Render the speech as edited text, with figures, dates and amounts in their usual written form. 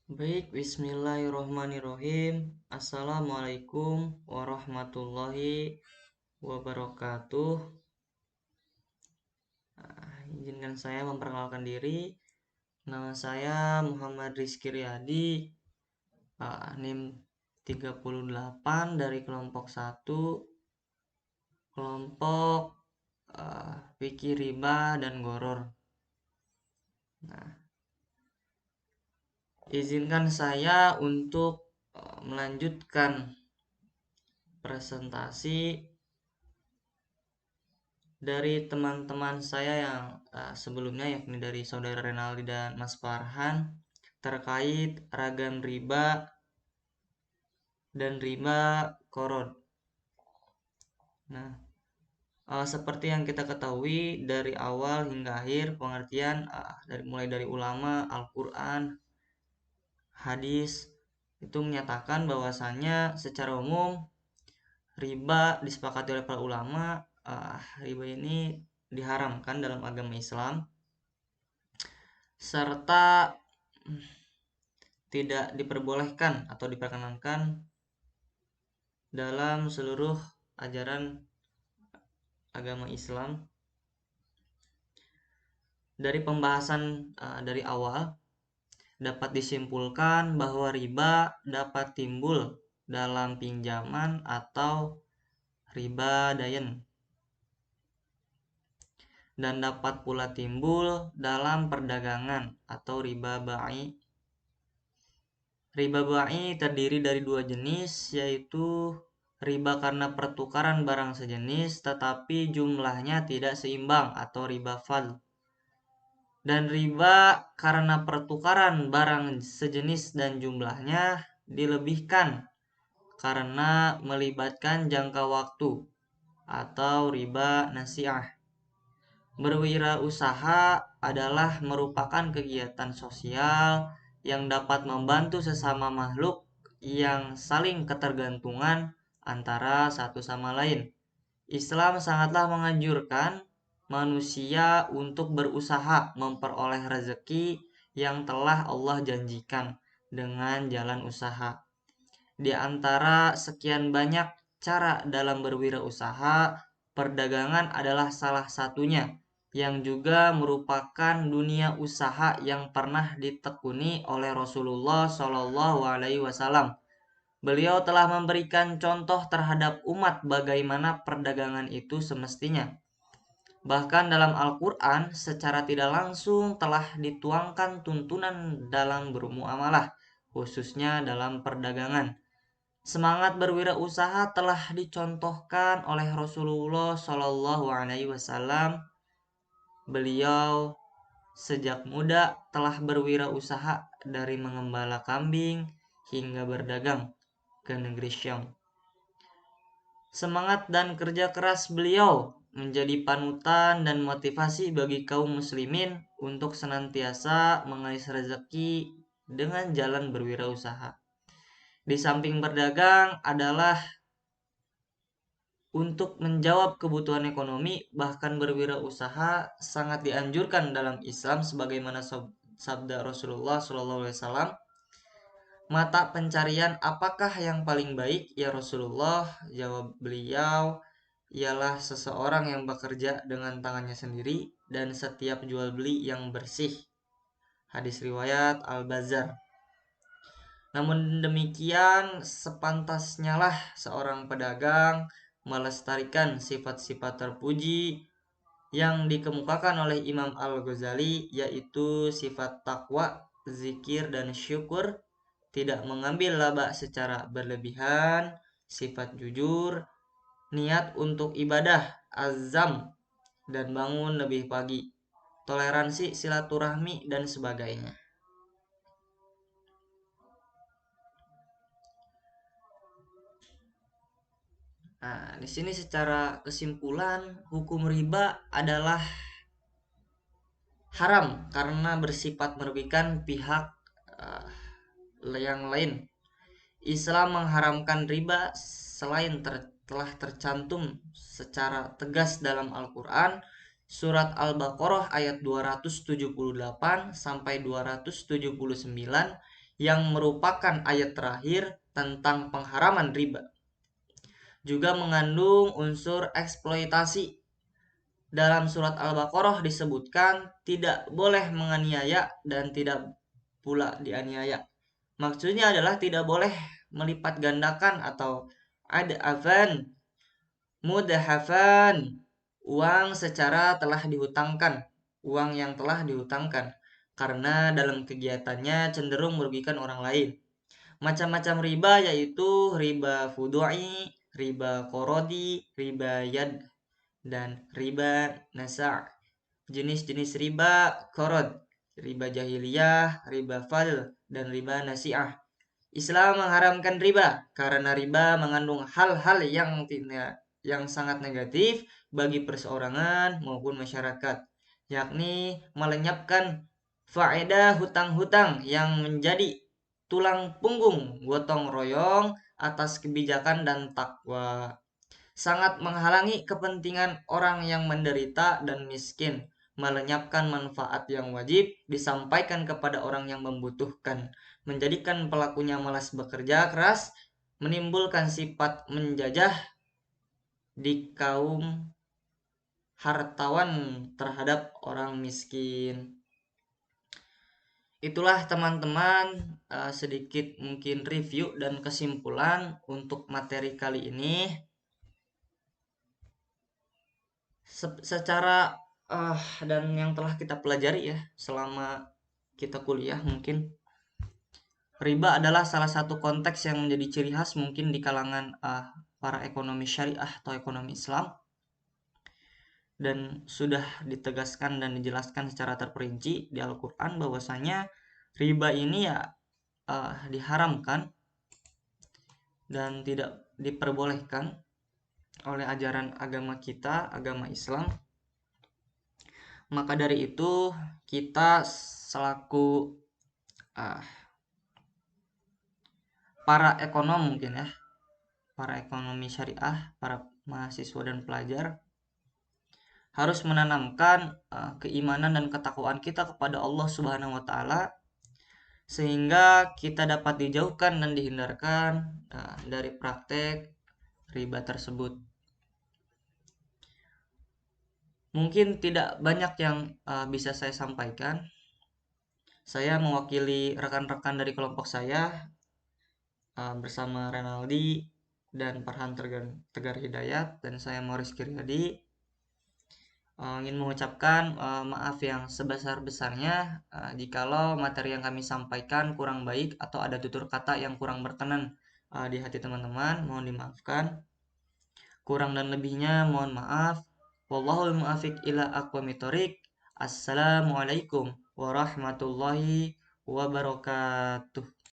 Baik, bismillahirrohmanirrohim. Assalamualaikum warahmatullahi wabarakatuh. Izinkan saya memperkenalkan diri. Nama saya Muhammad Rizky Riyadi, NIM 38 dari kelompok 1, kelompok fikih riba dan goror. Nah, izinkan saya untuk melanjutkan presentasi dari teman-teman saya yang sebelumnya, yakni dari saudara Renaldi dan Mas Farhan, terkait ragam riba dan riba korod. Nah, seperti yang kita ketahui dari awal hingga akhir pengertian mulai dari ulama, Al-Quran, hadis itu menyatakan bahwasannya secara umum riba disepakati oleh para ulama. Riba ini diharamkan dalam agama Islam, serta tidak diperbolehkan atau diperkenankan dalam seluruh ajaran agama Islam. Dari pembahasan dari awal dapat disimpulkan bahwa riba dapat timbul dalam pinjaman atau riba dayen, dan dapat pula timbul dalam perdagangan atau riba ba'i. Riba ba'i terdiri dari dua jenis, yaitu riba karena pertukaran barang sejenis tetapi jumlahnya tidak seimbang atau riba fadl, dan riba karena pertukaran barang sejenis dan jumlahnya dilebihkan karena melibatkan jangka waktu atau riba nasiah. Berwirausaha adalah merupakan kegiatan sosial yang dapat membantu sesama makhluk yang saling ketergantungan antara satu sama lain. Islam sangatlah menganjurkan manusia untuk berusaha memperoleh rezeki yang telah Allah janjikan dengan jalan usaha. Di antara sekian banyak cara dalam berwirausaha, perdagangan adalah salah satunya, yang juga merupakan dunia usaha yang pernah ditekuni oleh Rasulullah Shallallahu Alaihi Wasallam. Beliau telah memberikan contoh terhadap umat bagaimana perdagangan itu semestinya. Bahkan dalam Al-Quran secara tidak langsung telah dituangkan tuntunan dalam bermuamalah, khususnya dalam perdagangan. Semangat berwirausaha telah dicontohkan oleh Rasulullah Shallallahu Alaihi Wasallam. Beliau sejak muda telah berwirausaha dari mengembala kambing hingga berdagang ke negeri Syam. Semangat dan kerja keras beliau menjadi panutan dan motivasi bagi kaum muslimin untuk senantiasa mengais rezeki dengan jalan berwirausaha. Di samping berdagang adalah untuk menjawab kebutuhan ekonomi, bahkan berwirausaha sangat dianjurkan dalam Islam sebagaimana sabda Rasulullah SAW. Mata pencarian apakah yang paling baik ya Rasulullah? Jawab beliau, ialah seseorang yang bekerja dengan tangannya sendiri dan setiap jual beli yang bersih. Hadis riwayat Al-Bazzar. Namun demikian, sepantasnya lah seorang pedagang melestarikan sifat-sifat terpuji yang dikemukakan oleh Imam Al-Ghazali, yaitu sifat takwa, zikir, dan syukur, tidak mengambil laba secara berlebihan, sifat jujur, niat untuk ibadah, azam, dan bangun lebih pagi, toleransi silaturahmi, dan sebagainya. Nah, di sini secara kesimpulan, hukum riba adalah haram karena bersifat merugikan pihak uh, yang lain. Islam mengharamkan riba selain telah tercantum secara tegas dalam Al-Quran, surat Al-Baqarah ayat 278 sampai 279, yang merupakan ayat terakhir tentang pengharaman riba. Juga mengandung unsur eksploitasi. Dalam surat Al-Baqarah disebutkan tidak boleh menganiaya dan tidak pula dianiaya. Maksudnya adalah tidak boleh melipat gandakan atau adafan, mudahafan, uang secara telah dihutangkan, uang yang telah dihutangkan, karena dalam kegiatannya cenderung merugikan orang lain. Macam-macam riba yaitu riba fudu'i, riba korodi, riba yad, dan riba nasa'. Jenis-jenis riba korod, riba jahiliyah, riba fadl, dan riba nasi'ah. Islam mengharamkan riba karena riba mengandung hal-hal yang sangat negatif bagi perseorangan maupun masyarakat, yakni melenyapkan faedah hutang-hutang yang menjadi tulang punggung gotong royong atas kebijakan dan takwa, sangat menghalangi kepentingan orang yang menderita dan miskin, melenyapkan manfaat yang wajib disampaikan kepada orang yang membutuhkan, menjadikan pelakunya malas bekerja keras, menimbulkan sifat menjajah di kaum hartawan terhadap orang miskin. Itulah teman-teman, sedikit mungkin review dan kesimpulan untuk materi kali ini. Secara dan yang telah kita pelajari ya selama kita kuliah, mungkin riba adalah salah satu konteks yang menjadi ciri khas mungkin di kalangan para ekonomi syariah atau ekonomi Islam, dan sudah ditegaskan dan dijelaskan secara terperinci di Al-Quran bahwasanya riba ini ya diharamkan dan tidak diperbolehkan oleh ajaran agama kita, agama Islam. Maka dari itu kita selaku para ekonom mungkin ya, para ekonomi syariah, para mahasiswa dan pelajar harus menanamkan keimanan dan ketakwaan kita kepada Allah Subhanahu wa taala sehingga kita dapat dijauhkan dan dihindarkan dari praktek riba tersebut. Mungkin tidak banyak yang bisa saya sampaikan. Saya mewakili rekan-rekan dari kelompok saya bersama Renaldi dan Farhan Tegar Hidayat, dan saya Morris Kiryadi ingin mengucapkan maaf yang sebesar-besarnya jikalau materi yang kami sampaikan kurang baik atau ada tutur kata yang kurang berkenan di hati teman-teman, mohon dimaafkan. Kurang dan lebihnya mohon maaf. Wallahul muwaffiq ila aqwamit thoriq. Assalamualaikum warahmatullahi wabarakatuh.